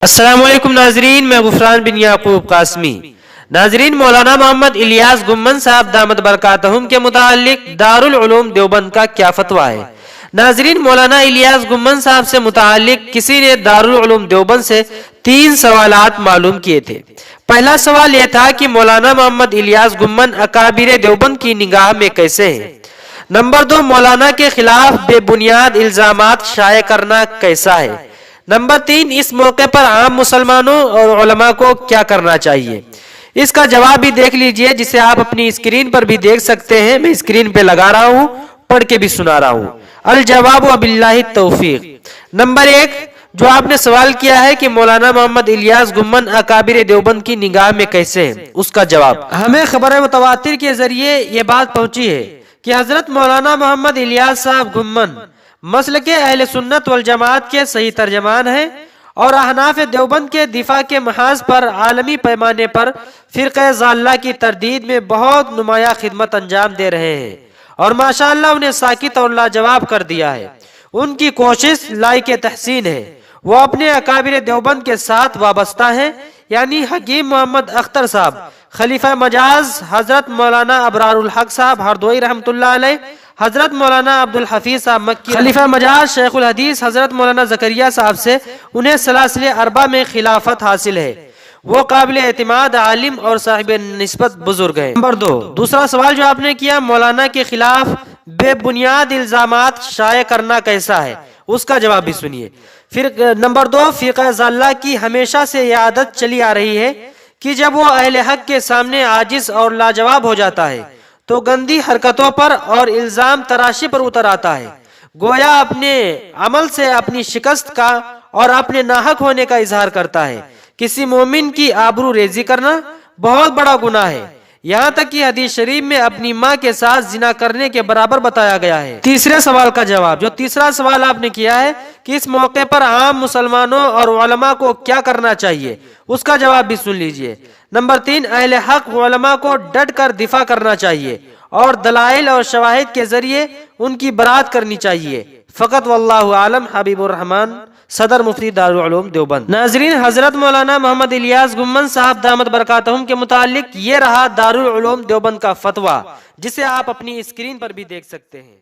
السلام علیکم ناظرین، میں غفران بن یعقوب قاسمی۔ ناظرین، مولانا محمد الیاس گمن صاحب دامت برکاتہم کے متعلق دارالعلوم دیوبند کا کیا فتویٰ ہے؟ ناظرین، مولانا الیاس گمن صاحب سے متعلق کسی نے دارالعلوم دیوبند سے 3 سوالات معلوم کیے تھے۔ پہلا سوال یہ تھا کہ مولانا محمد الیاس گمن اکابر دیوبند کی نگاہ میں کیسے ہیں؟ نمبر 2، مولانا کے خلاف بے بنیاد الزامات شائع کرنا کیسا ہے؟ نمبر 3، اس موقع پر عام مسلمانوں اور علماء کو کیا کرنا چاہیے؟ اس کا جواب بھی دیکھ لیجئے، جسے آپ اپنی اسکرین پر بھی دیکھ سکتے ہیں۔ میں اسکرین پہ لگا رہا ہوں، پڑھ کے بھی سنا رہا ہوں۔ الجواب وباللہ التوفیق۔ نمبر 1، جو آپ نے سوال کیا ہے کہ مولانا محمد الیاس گمن اکابر دیوبند کی نگاہ میں کیسے ہیں، اس کا جواب، ہمیں خبر متواتر کے ذریعے یہ بات پہنچی ہے کہ حضرت مولانا محمد الیاس صاحب گمن مسلک اہل سنت والجماعت کے صحیح ترجمان ہیں اور احناف دیوبند کے دفاع کے محاذ پر عالمی پیمانے پر فرقہ ضالہ کی تردید میں بہت نمایاں خدمت انجام دے رہے ہیں، اور ماشاءاللہ انہیں ساکت اور لاجواب کر دیا ہے۔ ان کی کوشش لائق تحسین ہے۔ وہ اپنے اکابر دیوبند کے ساتھ وابستہ ہیں، یعنی حکیم محمد اختر صاحب، خلیفہ مجاز حضرت مولانا ابرار الحق صاحب ہردوئی رحمۃ اللہ علیہ، حضرت مولانا عبدالحفیظ صاحب مکی، خلیفہ مجاز شیخ الحدیث حضرت مولانا زکریا صاحب سے انہیں سلاسل اربع میں خلافت حاصل ہے۔ وہ قابل اعتماد عالم اور صاحب نسبت بزرگ ہیں۔ نمبر 2، دوسرا سوال جو آپ نے کیا، مولانا کے خلاف بے بنیاد الزامات شائع کرنا کیسا ہے، اس کا جواب بھی سنیے۔ پھر نمبر 2، فرقہ ضالہ کی ہمیشہ سے یہ عادت چلی آ رہی ہے کہ جب وہ اہل حق کے سامنے عاجز اور لاجواب ہو جاتا ہے تو گندی حرکتوں پر اور الزام تراشی پر اتر آتا ہے، گویا اپنے عمل سے اپنی شکست کا اور اپنے ناحق ہونے کا اظہار کرتا ہے۔ کسی مومن کی آبرو ریزی کرنا بہت بڑا گناہ ہے، یہاں تک کہ حدیث شریف میں اپنی ماں کے ساتھ زنا کرنے کے برابر بتایا گیا ہے۔ تیسرے سوال کا جواب، جو تیسرا سوال آپ نے کیا ہے کہ اس موقع پر عام مسلمانوں اور علماء کو کیا کرنا چاہیے، اس کا جواب بھی سن لیجئے۔ نمبر 3، اہل حق علماء کو ڈٹ کر دفاع کرنا چاہیے اور دلائل اور شواہد کے ذریعے ان کی برات کرنی چاہیے۔ فقط واللہ عالم، حبیب الرحمن، صدر مفتی دارالعلوم دیوبند۔ ناظرین، حضرت مولانا محمد الیاس گمن صاحب دامت برکاتہم کے متعلق یہ رہا دارالعلوم دیوبند کا فتویٰ، جسے آپ اپنی اسکرین پر بھی دیکھ سکتے ہیں۔